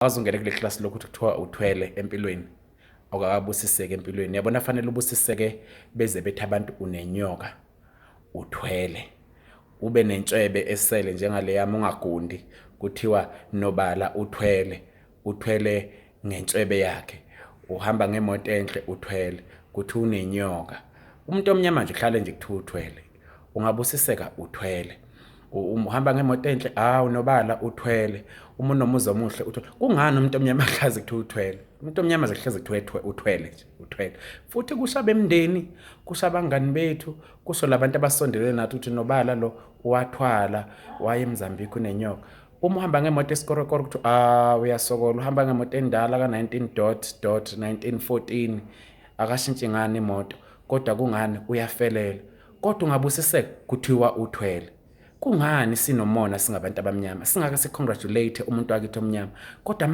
Awuzungene kule class lokuthi kuthiwa uthwele empilweni awukabusiseke empilweni. Yabona fanele ubusiseke beze bethi abantu unenyoka uthwele. Ube nentshebe esele njengale yami ungagundi kuthiwa nobala uthwele ngentshebe yakhe. Uhamba ngemoto enhle uthwele kuthi unenyoka. Umuntu omnyama nje kuhlale nje kuthiwa uthwele. Ungabusiseka uthwele. Uhamba ngemoto enhle unobala uthwele. Uma unomuzwa omuhle uthwele. Kungani umuntu omnyama akazi kuthiwa uthwele? Umuntu omnyama zehleze kuthiwa uthwele nje uthwele. Futhi kushaba emndeni, kushaba abangani bethu, kusho labantu abasondelene nathi uthi nobala lo wathwala waye eMozambique unenyoka. Uma uhamba ngemoto esikorokoro kuthi uyasokola, uhamba ngemoto endala ka19.1914 akashintshi ngani imoto kodwa kungani uyafelela. Kodwa ungabusiseka kuthiwa uthwele. Kungani sinomona singabantu abamnyama singake sicongratulate umuntu wakithi omnyama kodwa